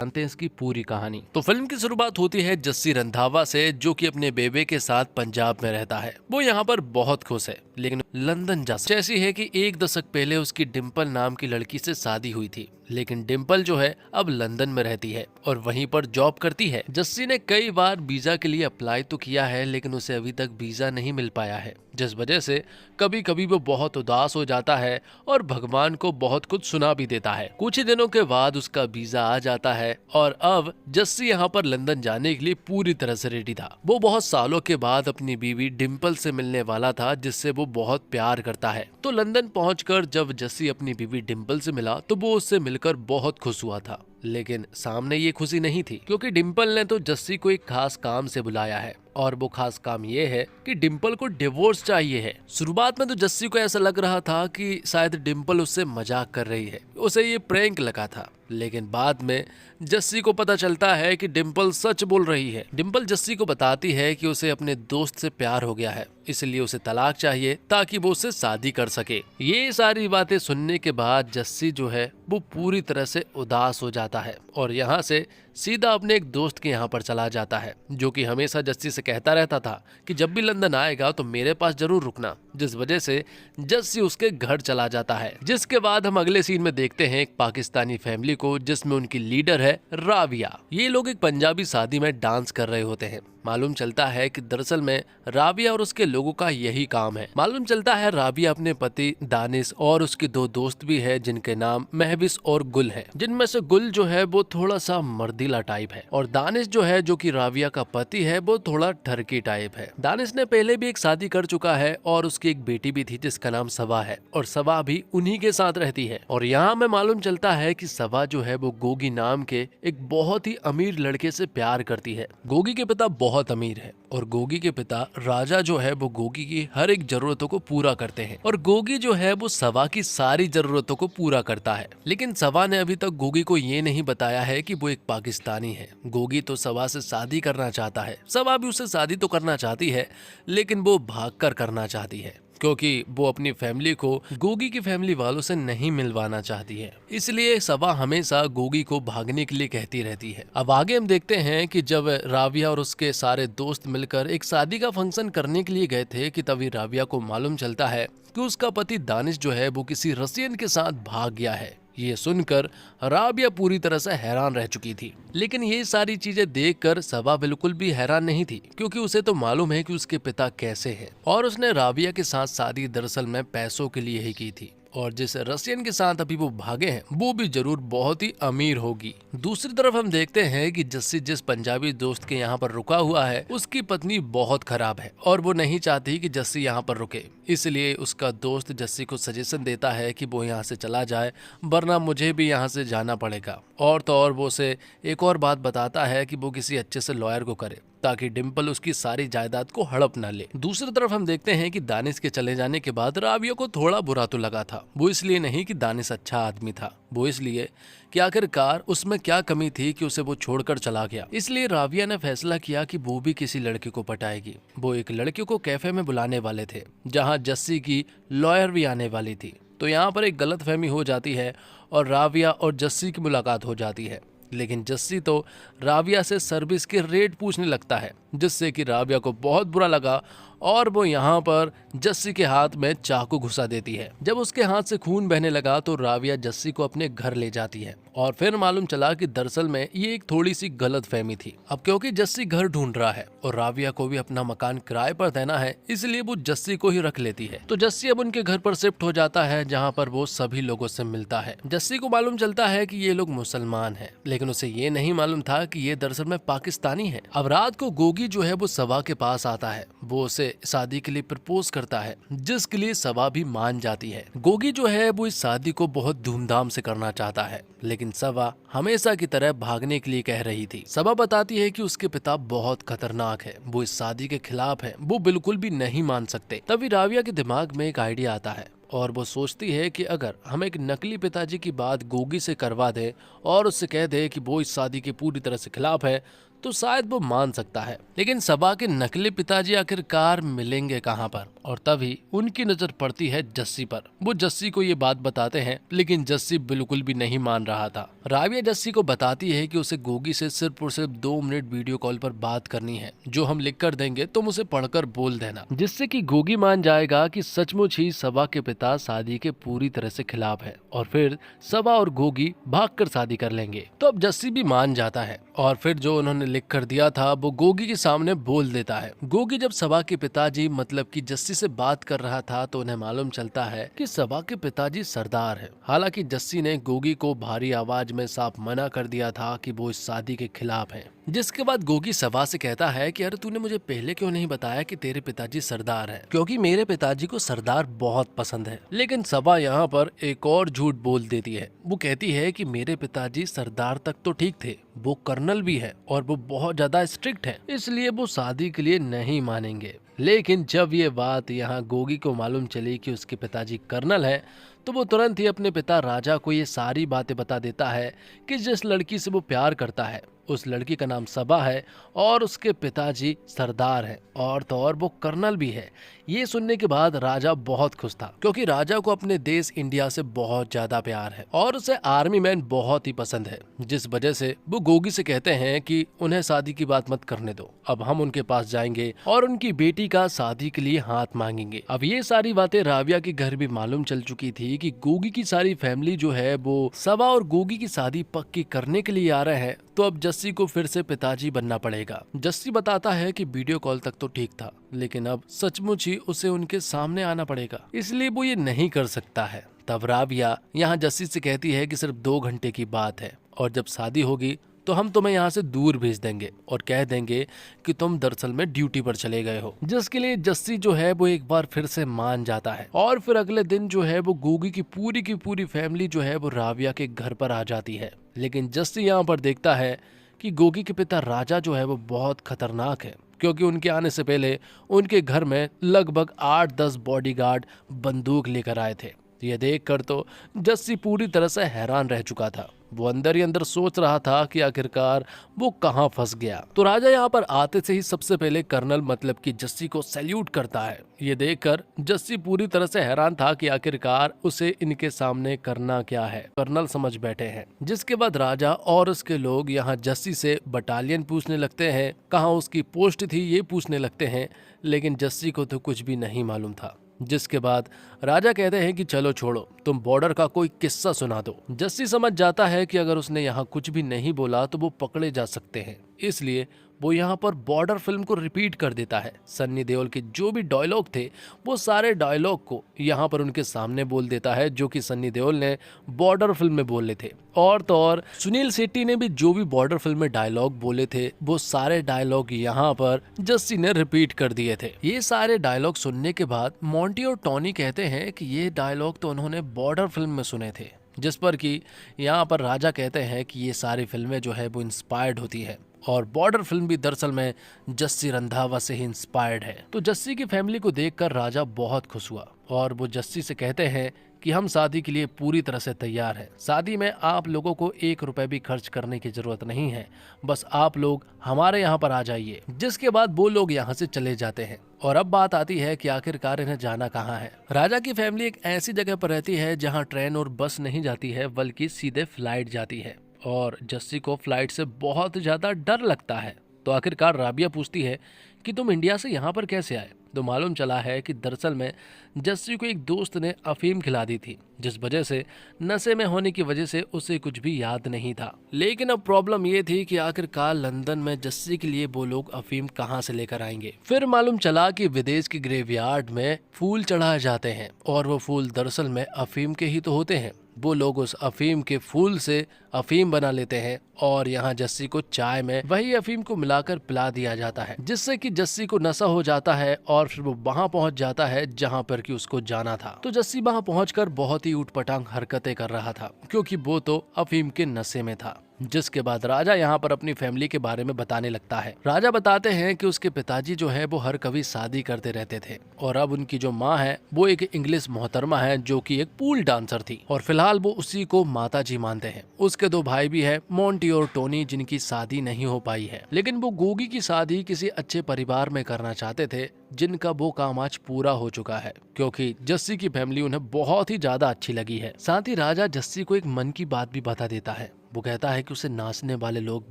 जानते हैं इसकी पूरी कहानी। तो फिल्म की शुरुआत होती है जस्सी रंधावा से, जो कि अपने बेबे के साथ पंजाब में रहता है। वो यहाँ पर बहुत खुश है, लेकिन लंदन ऐसी है कि एक दशक पहले उसकी डिम्पल नाम की लड़की से शादी हुई थी। लेकिन डिम्पल जो है अब लंदन में रहती है और वहीं पर जॉब करती है। जस्सी ने कई बार वीजा के लिए अप्लाई तो किया है, लेकिन उसे अभी तक वीजा नहीं मिल पाया है, जिस वजह से कभी कभी वो बहुत उदास हो जाता है और भगवान को बहुत कुछ सुना भी देता है। कुछ ही दिनों के बाद उसका वीजा आ जाता है और अब जस्सी यहाँ पर लंदन जाने के लिए पूरी तरह से रेडी था। वो बहुत सालों के बाद अपनी बीवी डिम्पल से मिलने वाला था, जिससे वो बहुत प्यार करता है। तो लंदन पहुंचकर जब जस्सी अपनी बीवी डिम्पल से मिला तो वो उससे मिलकर बहुत खुश हुआ था। लेकिन सामने ये खुशी नहीं थी, क्योंकि डिम्पल ने तो जस्सी को एक खास काम से बुलाया है और वो खास काम ये है कि डिम्पल को डिवोर्स चाहिए है। शुरुआत में तो जस्सी को ऐसा लग रहा था कि शायद डिम्पल उससे मजाक कर रही है, उसे ये प्रैंक लगा था। लेकिन बाद में जस्सी को पता चलता है कि डिम्पल सच बोल रही है। डिम्पल जस्सी को बताती है कि उसे अपने दोस्त से प्यार हो गया है, इसलिए उसे तलाक चाहिए ताकि वो उससे शादी कर सके। ये सारी बातें सुनने के बाद जस्सी जो है वो पूरी तरह से उदास हो जाता है और यहाँ से सीधा अपने एक दोस्त के यहाँ पर चला जाता है, जो कि हमेशा जस्सी से कहता रहता था कि जब भी लंदन आएगा तो मेरे पास जरूर रुकना। जिस वजह से जस्सी उसके घर चला जाता है। जिसके बाद हम अगले सीन में देखते हैं एक पाकिस्तानी फैमिली को, जिसमें उनकी लीडर है राविया। ये लोग एक पंजाबी शादी में डांस कर रहे होते हैं। मालूम चलता है कि दरअसल में राबिया और उसके लोगों का यही काम है। मालूम चलता है राबिया अपने पति दानिश और उसके दो दोस्त भी है, जिनके नाम महविस और गुल है। जिनमें से गुल जो है वो थोड़ा सा मर्दीला टाइप है और दानिश जो है, जो कि राबिया का पति है, वो थोड़ा ठरकी टाइप है। दानिश ने पहले भी एक शादी कर चुका है और उसकी एक बेटी भी थी जिसका नाम सबा है, और सबा भी उन्हीं के साथ रहती है। और यहाँ में मालूम चलता है कि सबा जो है वो गोगी नाम के एक बहुत ही अमीर लड़के से प्यार करती है। गोगी के पिता बहुत अमीर है और गोगी के पिता राजा जो है वो गोगी की हर एक जरूरतों को पूरा करते हैं और गोगी जो है वो सबा की सारी जरूरतों को पूरा करता है। लेकिन सबा ने अभी तक गोगी को ये नहीं बताया है कि वो एक पाकिस्तानी है। गोगी तो सबा से शादी करना चाहता है, सबा भी उससे शादी तो करना चाहती है, लेकिन वो भागकर करना चाहती है, क्योंकि वो अपनी फैमिली को गोगी की फैमिली वालों से नहीं मिलवाना चाहती है। इसलिए सबा हमेशा गोगी को भागने के लिए कहती रहती है। अब आगे हम देखते हैं कि जब राबिया और उसके सारे दोस्त मिलकर एक शादी का फंक्शन करने के लिए गए थे कि तभी राबिया को मालूम चलता है कि उसका पति दानिश जो है वो किसी रसियन के साथ भाग गया है। ये सुनकर राबिया पूरी तरह से हैरान रह चुकी थी। लेकिन ये सारी चीजें देखकर सबा बिल्कुल भी हैरान नहीं थी, क्योंकि उसे तो मालूम है कि उसके पिता कैसे हैं और उसने राबिया के साथ शादी दरअसल में पैसों के लिए ही की थी। और जिस रसियन के साथ अभी वो भागे हैं वो भी जरूर बहुत ही अमीर होगी। दूसरी तरफ हम देखते हैं कि जस्सी जिस पंजाबी दोस्त के यहाँ पर रुका हुआ है उसकी पत्नी बहुत खराब है और वो नहीं चाहती कि जस्सी यहाँ पर रुके। इसलिए उसका दोस्त जस्सी को सजेशन देता है कि वो यहाँ से चला जाए, वरना मुझे भी यहाँ से जाना पड़ेगा। और तो और वो उसे एक और बात बताता है कि वो किसी अच्छे से लॉयर को करे, ताकि डिम्पल उसकी सारी जायदाद को हड़प न ले। दूसरी तरफ हम देखते हैं कि दानिश के चले जाने के बाद राबिया को थोड़ा बुरा तो लगा था। वो इसलिए नहीं कि दानिश अच्छा आदमी था, वो इसलिए कि आखिरकार उसमें क्या कमी थी कि उसे वो छोड़कर चला गया। इसलिए राबिया ने फैसला किया कि वो भी किसी लड़के को पटाएगी। वो एक लड़के को कैफे में बुलाने वाले थे, जहाँ जस्सी की लॉयर भी आने वाली थी। तो यहाँ पर एक गलतफहमी हो जाती है और राबिया और जस्सी की मुलाकात हो जाती है। लेकिन जस्सी तो राबिया से सर्विस के रेट पूछने लगता है, जिससे कि राबिया को बहुत बुरा लगा और वो यहाँ पर जस्सी के हाथ में चाकू घुसा देती है। जब उसके हाथ से खून बहने लगा तो राबिया जस्सी को अपने घर ले जाती है और फिर मालूम चला कि दरअसल में ये एक थोड़ी सी गलत फहमी थी। अब क्योंकि जस्सी घर ढूंढ रहा है और राबिया को भी अपना मकान किराए पर देना है, इसलिए वो जस्सी को ही रख लेती है। तो जस्सी अब उनके घर पर शिफ्ट हो जाता है, जहाँ पर वो सभी लोगों से मिलता है। जस्सी को मालूम चलता है कि ये लोग मुसलमान हैं, लेकिन उसे ये नहीं मालूम था कि ये दरअसल में पाकिस्तानी है। अब रात को गोगी जो है वो सबा के पास आता है, वो उसे शादी के लिए प्रपोज करता है, जिसके लिए सबा भी मान जाती है। गोगी जो है वो इस शादी को बहुत धूमधाम से करना चाहता है, लेकिन सबा हमेशा की तरह भागने के लिए कह रही थी। सबा बताती है कि उसके पिता बहुत खतरनाक है, वो इस शादी के खिलाफ है, वो बिल्कुल भी नहीं मान सकते। तभी राबिया के दिमाग में एक आइडिया आता है और वो सोचती है कि अगर हम एक नकली पिताजी की बात गोगी से करवा दे और उससे कह दे कि वो इस शादी के पूरी तरह से खिलाफ है, तो शायद वो मान सकता है। लेकिन सबा के नकली पिताजी आखिरकार मिलेंगे कहाँ पर, और तभी उनकी नजर पड़ती है जस्सी पर। वो जस्सी को ये बात बताते हैं, लेकिन जस्सी बिल्कुल भी नहीं मान रहा था। राबिया जस्सी को बताती है कि उसे गोगी से सिर्फ और सिर्फ 2 मिनट वीडियो कॉल पर बात करनी है, जो हम लिख कर देंगे तुम उसे पढ़कर बोल देना, जिससे कि गोगी मान जाएगा कि सचमुच ही सबा के पिता शादी के पूरी तरह से खिलाफ है, और फिर सबा और गोगी भागकर शादी कर लेंगे। तो अब जस्सी भी मान जाता है और फिर जो उन्होंने लिख कर दिया था वो गोगी के सामने बोल देता है। गोगी जब सबा के पिताजी मतलब कि जस्सी से बात कर रहा था तो उन्हें मालूम चलता है कि सबा के पिताजी सरदार है। हालांकि जस्सी ने गोगी को भारी आवाज में साफ मना कर दिया था कि वो इस शादी के खिलाफ है। जिसके बाद गोगी सबा से कहता है कि अरे तूने मुझे पहले क्यों नहीं बताया कि तेरे पिताजी सरदार हैं, क्योंकि मेरे पिताजी को सरदार बहुत पसंद है। लेकिन सबा यहाँ पर एक और झूठ बोल देती है। वो कहती है कि मेरे पिताजी सरदार तक तो ठीक थे, वो कर्नल भी है और वो बहुत ज्यादा स्ट्रिक्ट है, इसलिए वो शादी के लिए नहीं मानेंगे। लेकिन जब ये बात यहाँ गोगी को मालूम चली कि उसके पिताजी कर्नल है, तो वो तुरंत ही अपने पिता राजा को ये सारी बातें बता देता है कि जिस लड़की से वो प्यार करता है उस लड़की का नाम सबा है और उसके पिताजी सरदार हैं, और तो और वो कर्नल भी है। ये सुनने के बाद राजा बहुत खुश था, क्योंकि राजा को अपने देश इंडिया से बहुत ज्यादा प्यार है और उसे आर्मी मैन बहुत ही पसंद है। जिस वजह से वो गोगी से कहते हैं कि उन्हें शादी की बात मत करने दो, अब हम उनके पास जाएंगे और उनकी बेटी का शादी के लिए हाथ मांगेंगे। अब ये सारी बातें राबिया के घर भी मालूम चल चुकी थी कि गोगी की सारी फैमिली जो है वो सबा और गोगी की शादी पक्की करने के लिए आ रहे हैं। तो अब जस्सी को फिर से पिताजी बनना पड़ेगा। जस्सी बताता है कि वीडियो कॉल तक तो ठीक था, लेकिन अब सचमुच ही उसे उनके सामने आना पड़ेगा, इसलिए वो ये नहीं कर सकता है। तब राबिया यहाँ जस्सी से कहती है कि सिर्फ 2 घंटे की बात है और जब शादी होगी तो हम तुम्हें यहाँ से दूर भेज देंगे और कह देंगे कि तुम दरअसल में ड्यूटी पर चले गए हो। जिसके लिए जस्सी जो है वो एक बार फिर से मान जाता है और फिर अगले दिन जो है वो गोगी की पूरी फैमिली जो है वो राबिया के घर पर आ जाती है। लेकिन जस्सी यहाँ पर देखता है कि गोगी के पिता राजा जो है वो बहुत खतरनाक है, क्योंकि उनके आने से पहले उनके घर में लगभग 8-10 बॉडीगार्ड बंदूक लेकर आए थे। ये देखकर तो जस्सी पूरी तरह से हैरान रह चुका था। वो अंदर ही अंदर सोच रहा था कि आखिरकार वो कहाँ फंस गया। तो राजा यहाँ पर आते से ही सबसे पहले कर्नल मतलब कि जस्सी को सैल्यूट करता है। ये देखकर जस्सी पूरी तरह से हैरान था कि आखिरकार उसे इनके सामने करना क्या है। कर्नल समझ बैठे हैं। जिसके बाद राजा और उसके लोग यहाँ जस्सी से बटालियन पूछने लगते हैं, कहाँ उसकी पोस्ट थी ये पूछने लगते हैं, लेकिन जस्सी को तो कुछ भी नहीं मालूम था। जिसके बाद राजा कहते हैं कि चलो छोड़ो, तुम बॉर्डर का कोई किस्सा सुना दो। जस्सी समझ जाता है कि अगर उसने यहाँ कुछ भी नहीं बोला तो वो पकड़े जा सकते हैं, इसलिए वो यहाँ पर बॉर्डर फिल्म को रिपीट कर देता है। सन्नी देओल के जो भी डायलॉग थे वो सारे डायलॉग को यहाँ पर उनके सामने बोल देता है, जो कि सन्नी देओल ने बॉर्डर फिल्म में बोले थे। और तो और सुनील शेट्टी ने भी जो भी बॉर्डर फिल्म में डायलॉग बोले थे वो सारे डायलॉग यहाँ पर जस्सी ने रिपीट कर दिए थे। ये सारे डायलॉग सुनने के बाद मोंटी और टॉनी कहते हैं कि ये डायलॉग तो उन्होंने बॉर्डर फिल्म में सुने थे। जिस पर कि यहाँ पर राजा कहते हैं कि ये सारी फिल्में जो है वो इंस्पायर्ड होती है और बॉर्डर फिल्म भी दरअसल में जस्सी रंधावा से ही इंस्पायर्ड है। तो जस्सी की फैमिली को देखकर राजा बहुत खुश हुआ और वो जस्सी से कहते हैं कि हम शादी के लिए पूरी तरह से तैयार हैं। शादी में आप लोगों को 1 रुपए भी खर्च करने की जरूरत नहीं है, बस आप लोग हमारे यहाँ पर आ जाइए। जिसके बाद वो लोग यहाँ से चले जाते हैं। और अब बात आती है कि आखिरकार इन्हें जाना कहाँ है। राजा की फैमिली एक ऐसी जगह पर रहती है जहाँ ट्रेन और बस नहीं जाती है, बल्कि सीधे फ्लाइट जाती है और जस्सी को फ्लाइट से बहुत ज्यादा डर लगता है। तो आखिरकार राबिया पूछती है कि तुम इंडिया से यहाँ पर कैसे आए। तो मालूम चला है कि दरअसल में जस्सी को एक दोस्त ने अफीम खिला दी थी, जिस वजह से नशे में होने की वजह से उसे कुछ भी याद नहीं था। लेकिन अब प्रॉब्लम ये थी कि आखिरकार लंदन में जस्सी के लिए वो लोग अफीम कहाँ से लेकर आएंगे। फिर मालूम चला कि विदेश के ग्रेवयार्ड में फूल चढ़ाए जाते हैं और वो फूल दरअसल में अफीम के ही तो होते हैं। वो लोग उस अफीम के फूल से अफीम बना लेते हैं और यहाँ जस्सी को चाय में वही अफीम को मिलाकर पिला दिया जाता है, जिससे कि जस्सी को नशा हो जाता है और फिर वो वहाँ पहुँच जाता है जहाँ पर कि उसको जाना था। तो जस्सी वहाँ पहुँचकर बहुत ही ऊटपटांग हरकतें कर रहा था, क्योंकि वो तो अफीम के नशे में था। जिसके बाद राजा यहाँ पर अपनी फैमिली के बारे में बताने लगता है। राजा बताते हैं कि उसके पिताजी जो है वो हर कभी शादी करते रहते थे और अब उनकी जो माँ है वो एक इंग्लिश मोहतरमा है जो कि एक पूल डांसर थी और फिलहाल वो उसी को माता जी मानते हैं। उसके उसके दो भाई भी है, मोंटी और टोनी, जिनकी शादी नहीं हो पाई है। लेकिन वो गोगी की शादी किसी अच्छे परिवार में करना चाहते थे, जिनका वो काम आज पूरा हो चुका है, क्योंकि जस्सी की फैमिली उन्हें बहुत ही ज्यादा अच्छी लगी है। साथ ही राजा जस्सी को एक मन की बात भी बता देता है। वो कहता है कि उसे नाचने वाले लोग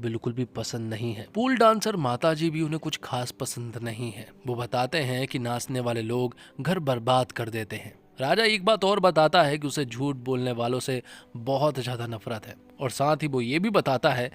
बिल्कुल भी पसंद नहीं है। पूल डांसर माताजी भी उन्हें कुछ खास पसंद नहीं है। वो बताते हैं कि नाचने वाले लोग घर बर्बाद कर देते हैं। राजा एक बात और बताता है कि उसे झूठ बोलने वालों से बहुत ज्यादा नफरत है, और साथ ही वो ये भी बताता है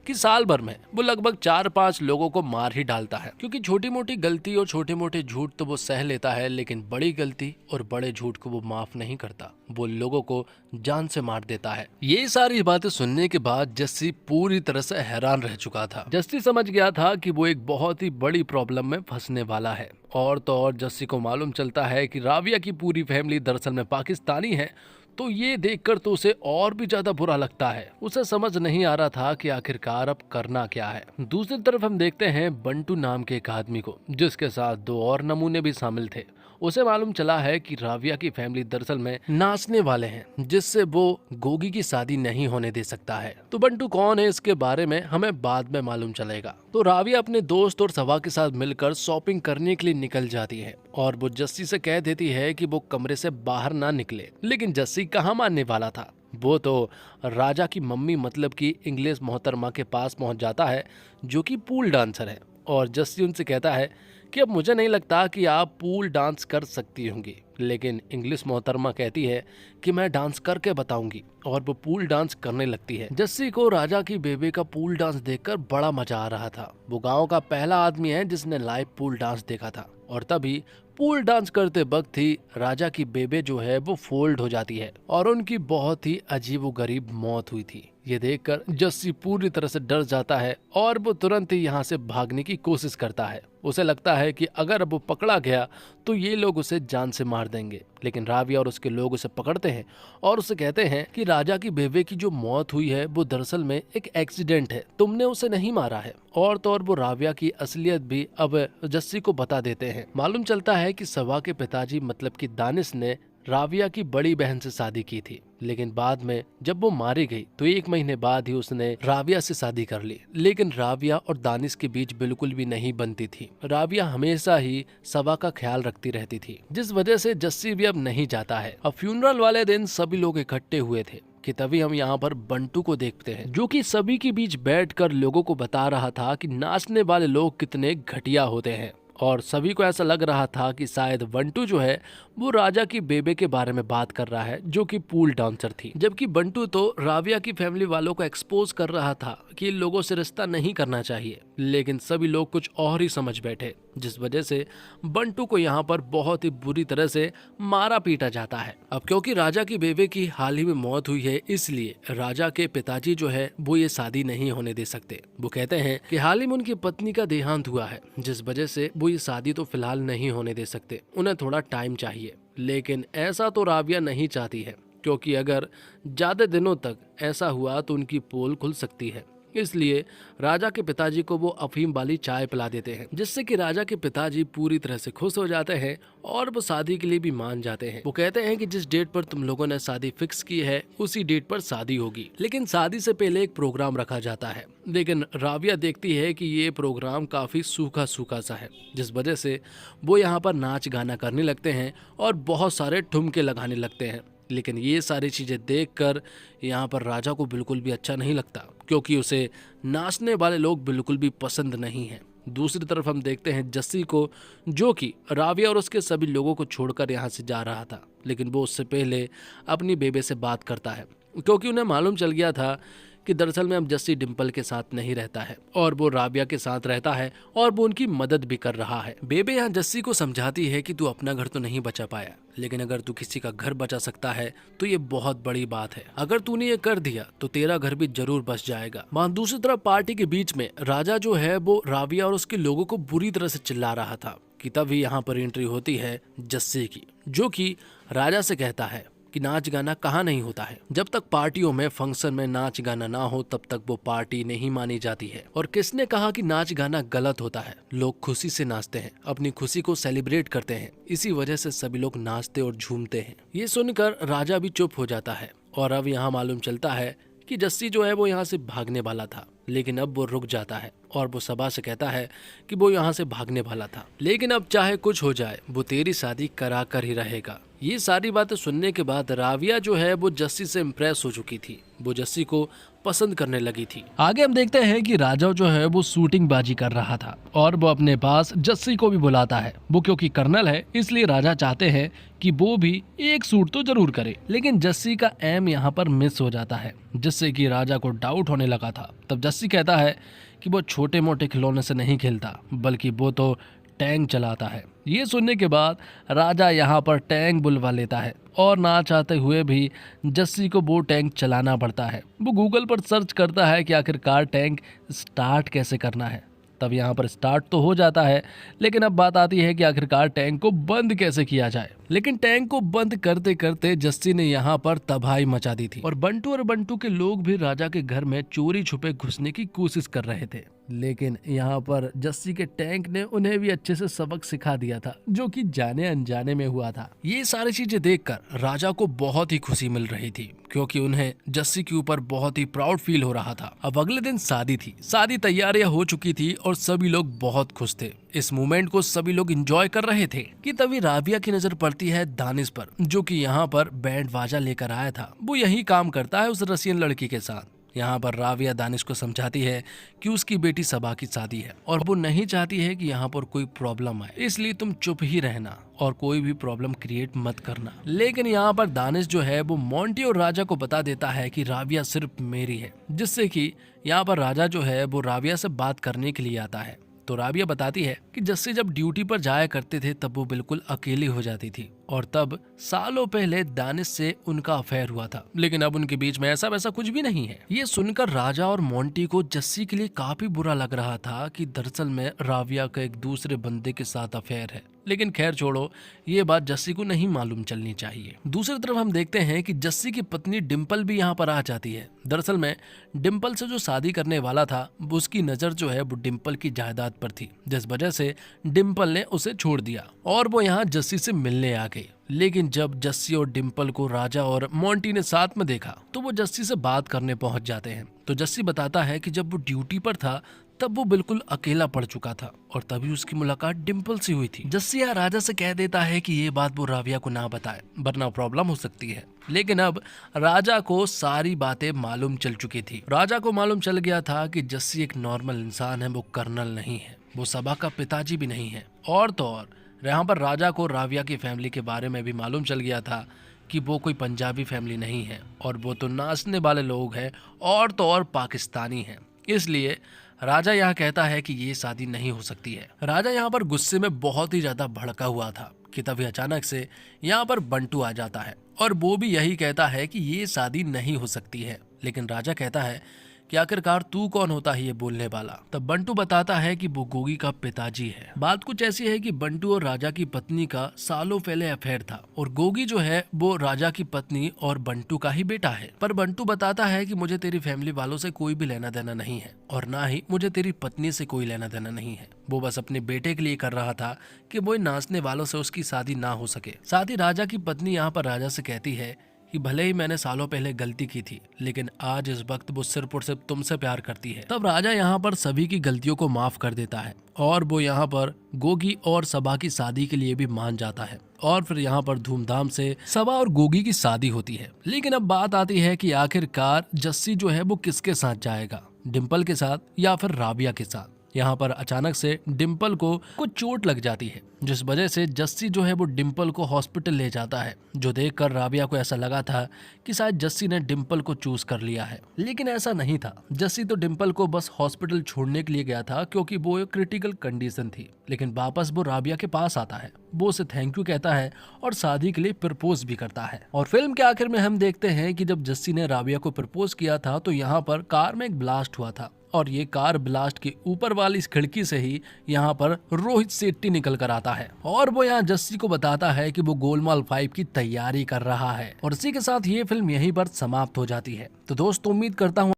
कि साल भर में वो लगभग 4-5 लोगों को मार ही डालता है, क्योंकि छोटी मोटी गलती और छोटे मोटे झूठ तो वो सह लेता है, लेकिन बड़ी गलती और बड़े झूठ को वो माफ नहीं करता। वो लोगों को जान से मार देता है। ये सारी बातें सुनने के बाद जस्सी पूरी तरह से हैरान रह चुका था। जस्सी समझ गया था कि वो एक बहुत ही बड़ी प्रॉब्लम में फंसने वाला है। और तो और जस्सी को मालूम चलता है कि राविया की पूरी फैमिली दरअसल में पाकिस्तानी है, तो ये देखकर तो उसे और भी ज्यादा बुरा लगता है। उसे समझ नहीं आ रहा था कि आखिरकार अब करना क्या है। दूसरी तरफ हम देखते हैं बंटू नाम के एक आदमी को, जिसके साथ 2 और नमूने भी शामिल थे। उसे मालूम चला है कि राविया की फैमिली दरअसल में नाचने वाले हैं, जिससे वो गोगी की शादी नहीं होने दे सकता है। तो बंटू कौन है, इसके बारे में हमें बाद में मालूम चलेगा। तो राविया अपने दोस्त और सवा के साथ मिलकर शॉपिंग करने के लिए निकल जाती है, और वो जस्सी से कह देती है कि वो कमरे से बाहर ना निकले। लेकिन जस्सी कहाँ मानने वाला था। वो तो राजा की मम्मी मतलब की इंग्लिश मोहतरमा के पास पहुंच जाता है, जो कि पूल डांसर है। और जस्सी उनसे कहता है कि अब मुझे नहीं लगता कि आप पूल डांस कर सकती होंगी। लेकिन इंग्लिश मोहतरमा कहती है कि मैं डांस करके बताऊंगी, और वो पूल डांस करने लगती है। जस्सी को राजा की बेबे का पूल डांस देखकर बड़ा मजा आ रहा था। वो गांव का पहला आदमी है जिसने लाइव पूल डांस देखा था, और तभी पूल डांस करते वक्त ही राजा की बेबे जो है वो फोल्ड हो जाती है, और उनकी बहुत ही अजीबोगरीब मौत हुई थी। ये देखकर जस्सी पूरी तरह से डर जाता है, और वो तुरंत ही यहाँ से भागने की कोशिश करता है। उसे लगता है कि अगर अब वो पकड़ा गया तो ये लोग उसे जान से मार देंगे। लेकिन राविया और उसके लोग उसे पकड़ते हैं और उसे कहते हैं कि राजा की बेबे की जो मौत हुई है वो दरअसल में एक एक्सीडेंट है, तुमने उसे नहीं मारा है। और तो और वो राविया की असलियत भी अब जस्सी को बता देते हैं। मालूम चलता है कि सवा के पिताजी मतलब कि दानिश ने राविया की बड़ी बहन से शादी की थी, लेकिन बाद में जब वो मारी गई तो 1 महीने बाद ही उसने राविया से शादी कर ली। लेकिन राविया और दानिश के बीच बिल्कुल भी नहीं बनती थी। राविया हमेशा ही सवा का ख्याल रखती रहती थी, जिस वजह से जस्सी भी अब नहीं जाता है। अब फ्यूनरल वाले दिन सभी लोग इकट्ठे हुए थे कि तभी हम यहाँ पर बंटू को देखते हैं, जो कि सभी के बीच बैठकर लोगों को बता रहा था कि नाचने वाले लोग कितने घटिया होते हैं। और सभी को ऐसा लग रहा था कि शायद बंटू जो है वो राजा की बेबे के बारे में बात कर रहा है, जो कि पूल डांसर थी। जबकि बंटू तो राविया की फैमिली वालों को एक्सपोज कर रहा था कि इन लोगों से रिश्ता नहीं करना चाहिए। लेकिन सभी लोग कुछ और ही समझ बैठे, जिस वजह से बंटू को यहाँ पर बहुत ही बुरी तरह से मारा पीटा जाता है। अब क्योंकि राजा की बेबे की हाल ही में मौत हुई है, इसलिए राजा के पिताजी जो है वो ये शादी नहीं होने दे सकते। वो कहते हैं कि हाल ही में उनकी पत्नी का देहांत हुआ है, जिस वजह से वो ये शादी तो फिलहाल नहीं होने दे सकते, उन्हें थोड़ा टाइम चाहिए। लेकिन ऐसा तो राविया नहीं चाहती है, क्योंकि अगर ज्यादा दिनों तक ऐसा हुआ तो उनकी पोल खुल सकती है। इसलिए राजा के पिताजी को वो अफीम वाली चाय पिला देते हैं, जिससे कि राजा के पिताजी पूरी तरह से खुश हो जाते हैं और वो शादी के लिए भी मान जाते हैं। वो कहते हैं कि जिस डेट पर तुम लोगों ने शादी फिक्स की है उसी डेट पर शादी होगी। लेकिन शादी से पहले एक प्रोग्राम रखा जाता है, लेकिन राविया देखती है कि ये प्रोग्राम काफी सूखा सूखा सा है, जिस वजह से वो यहाँ पर नाच गाना करने लगते हैं और बहुत सारे ठुमके लगाने लगते हैं। लेकिन ये सारी चीजें देखकर यहाँ पर राजा को बिल्कुल भी अच्छा नहीं लगता, क्योंकि उसे नाचने वाले लोग बिल्कुल भी पसंद नहीं हैं। दूसरी तरफ हम देखते हैं जस्सी को, जो कि राविया और उसके सभी लोगों को छोड़कर यहाँ से जा रहा था। लेकिन वो उससे पहले अपनी बेबे से बात करता है, क्योंकि उन्हें मालूम चल गया था कि दरअसल में अब जस्सी डिम्पल के साथ नहीं रहता है और वो राविया के साथ रहता है और वो उनकी मदद भी कर रहा है। बेबे यहाँ जस्सी को समझाती है कि तू अपना घर तो नहीं बचा पाया, लेकिन अगर तू किसी का घर बचा सकता है तो ये बहुत बड़ी बात है। अगर तूने ये कर दिया तो तेरा घर भी जरूर बच जाएगा। वहाँ दूसरी तरफ पार्टी के बीच में राजा जो है वो राविया और उसके लोगों को बुरी तरह से चिल्ला रहा था कि तभी यहाँ पर एंट्री होती है जस्सी की, जो कि राजा से कहता है कि नाच गाना कहाँ नहीं होता है। जब तक पार्टियों में फंक्शन में नाच गाना ना हो तब तक वो पार्टी नहीं मानी जाती है। और किसने कहा कि नाच गाना गलत होता है? लोग खुशी से नाचते हैं, अपनी खुशी को सेलिब्रेट करते हैं, इसी वजह से सभी लोग नाचते और झूमते हैं। ये सुनकर राजा भी चुप हो जाता है। और अब यहाँ मालूम चलता है कि जस्सी जो है वो यहाँ से भागने वाला था, लेकिन अब वो रुक जाता है और वो सबा से कहता है कि वो यहाँ से भागने वाला था, लेकिन अब चाहे कुछ हो जाए वो तेरी शादी करा कर ही रहेगा। ये सारी बातें सुनने के बाद राविया जो है वो जस्सी से इम्प्रेस हो चुकी थी, वो जस्सी को पसंद करने लगी थी। आगे हम देखते हैं कि राजा जो है वो शूटिंग बाजी कर रहा था और वो अपने पास जस्सी को भी बुलाता है। वो क्योंकि कर्नल है इसलिए राजा चाहते हैं कि वो भी एक शूट तो जरूर करे, लेकिन जस्सी का एम यहाँ पर मिस हो जाता है, जिससे कि राजा को डाउट होने लगा था। तब जस्सी कहता है कि वो छोटे मोटे खिलौने से नहीं खेलता, बल्कि वो तो टैंक चलाता है। ये सुनने के बाद राजा यहाँ पर टैंक बुलवा लेता है और ना चाहते हुए भी जस्सी को वो टैंक चलाना पड़ता है। वो गूगल पर सर्च करता है कि आखिरकार टैंक स्टार्ट कैसे करना है। तब यहाँ पर स्टार्ट तो हो जाता है, लेकिन अब बात आती है कि आखिरकार टैंक को बंद कैसे किया जाए। लेकिन टैंक को बंद करते करते जस्सी ने यहाँ पर तबाही मचा दी थी और बंटू के लोग भी राजा के घर में चोरी छुपे घुसने की कोशिश कर रहे थे, लेकिन यहाँ पर जस्सी के टैंक ने उन्हें भी अच्छे से सबक सिखा दिया था, जो कि जाने अनजाने में हुआ था। ये सारी चीजें देखकर राजा को बहुत ही खुशी मिल रही थी, क्योंकि उन्हें जस्सी के ऊपर बहुत ही प्राउड फील हो रहा था। अब अगले दिन शादी थी, शादी तैयारियां हो चुकी थी और सभी लोग बहुत खुश थे। इस मोमेंट को सभी लोग एंजॉय कर रहे थे कि तभी राबिया की नजर पड़ती है दानिश पर, जो कि यहाँ पर बैंड बाजा लेकर आया था। वो यही काम करता है उस रसियन लड़की के साथ। यहाँ पर राबिया दानिश को समझाती है कि उसकी बेटी सबा की शादी है और वो नहीं चाहती है कि यहाँ पर कोई प्रॉब्लम आए, इसलिए तुम चुप ही रहना और कोई भी प्रॉब्लम क्रिएट मत करना। लेकिन यहाँ पर दानिश जो है वो मोंटी और राजा को बता देता है कि राबिया सिर्फ मेरी है, जिससे कि यहाँ पर राजा जो है वो राबिया से बात करने के लिए आता है। तो राबिया बताती है कि जस्सी जब ड्यूटी पर जाया करते थे तब वो बिल्कुल अकेली हो जाती थी और तब सालों पहले दानिश से उनका अफेयर हुआ था, लेकिन अब उनके बीच में ऐसा वैसा कुछ भी नहीं है। ये सुनकर राजा और मोंटी को जस्सी के लिए काफी बुरा लग रहा था कि दरअसल में राबिया का एक दूसरे बंदे के साथ अफेयर है, लेकिन खैर छोड़ो, ये बात जस्सी को नहीं मालूम चलनी चाहिए। दूसरी तरफ हम देखते हैं कि जस्सी की पत्नी डिम्पल भी यहाँ पर आ जाती है। दरअसल में डिम्पल से जो शादी करने वाला था उसकी नजर जो है वो डिम्पल की जायदाद पर थी, जिस वजह से डिम्पल ने उसे छोड़ दिया और वो यहाँ जस्सी से मिलने आ गई। लेकिन जब जस्सी और डिम्पल को राजा और मोंटी ने साथ में देखा तो वो जस्सी से बात करने पहुंच जाते हैं। तो जस्सी बताता है कि जब वो ड्यूटी पर था तब वो बिल्कुल अकेला पड़ चुका था और तभी उसकी मुलाकात डिम्पल से हुई थी। जस्सी यहाँ राजा से कह देता है कि ये बात वो राबिया को ना बताए वरना प्रॉब्लम हो सकती है, लेकिन अब राजा को सारी बातें मालूम चल चुकी थी। राजा को मालूम चल गया था कि जस्सी एक नॉर्मल इंसान है, वो कर्नल नहीं है, वो सबा का पिताजी भी नहीं है। और तो और यहाँ पर राजा को राबिया की फैमिली के बारे में भी मालूम चल गया था कि वो कोई पंजाबी फैमिली नहीं है और वो तो नाचने वाले लोग हैं और तो और पाकिस्तानी हैं। इसलिए राजा यहाँ कहता है कि ये शादी नहीं हो सकती है। राजा यहाँ पर गुस्से में बहुत ही ज्यादा भड़का हुआ था कि तभी अचानक से यहाँ पर बंटू आ जाता है और वो भी यही कहता है कि ये शादी नहीं हो सकती है। लेकिन राजा कहता है कि आखिरकार तू कौन होता है ये बोलने वाला। तब बंटू बताता है कि वो गोगी का पिताजी है। बात कुछ ऐसी है कि बंटू और राजा की पत्नी का सालों पहले अफेयर था और गोगी जो है वो राजा की पत्नी और बंटू का ही बेटा है। पर बंटू बताता है कि मुझे तेरी फैमिली वालों से कोई भी लेना देना नहीं है और ना ही मुझे तेरी पत्नी से कोई लेना देना नहीं है। वो बस अपने बेटे के लिए कर रहा था कि वो नाचने वालों से उसकी शादी ना हो सके। साथ ही राजा की पत्नी यहाँ पर राजा से कहती है कि भले ही मैंने सालों पहले गलती की थी, लेकिन आज इस वक्त वो सिर्फ और सिर्फ तुमसे प्यार करती है। तब राजा यहाँ पर सभी की गलतियों को माफ कर देता है और वो यहाँ पर गोगी और सबा की शादी के लिए भी मान जाता है और फिर यहाँ पर धूमधाम से सबा और गोगी की शादी होती है। लेकिन अब बात आती है कि आखिरकार जस्सी जो है वो किसके साथ जाएगा, डिम्पल के साथ या फिर राबिया के साथ। यहाँ पर अचानक से डिम्पल को कुछ चोट लग जाती है, जिस वजह से जस्सी जो है वो डिम्पल को हॉस्पिटल ले जाता है, जो देखकर राबिया को ऐसा लगा था कि शायद जस्सी ने डिम्पल को चूज कर लिया है, लेकिन ऐसा नहीं था। जस्सी तो डिम्पल को बस हॉस्पिटल छोड़ने के लिए गया था क्योंकि वो एक क्रिटिकल कंडीशन थी। लेकिन वापस वो राबिया के पास आता है, वो उसे थैंक यू कहता है और शादी के लिए प्रपोज भी करता है। और फिल्म के आखिर में हम देखते हैं कि जब जस्सी ने राबिया को प्रपोज किया था तो यहाँ पर कार में एक ब्लास्ट हुआ था और ये कार ब्लास्ट के ऊपर वाली इस खिड़की से ही यहाँ पर रोहित शेट्टी निकल कर आता है और वो यहाँ जस्सी को बताता है कि वो गोलमाल 5 की तैयारी कर रहा है। और इसी के साथ ये फिल्म यहीं पर समाप्त हो जाती है। तो दोस्तों उम्मीद करता हूँ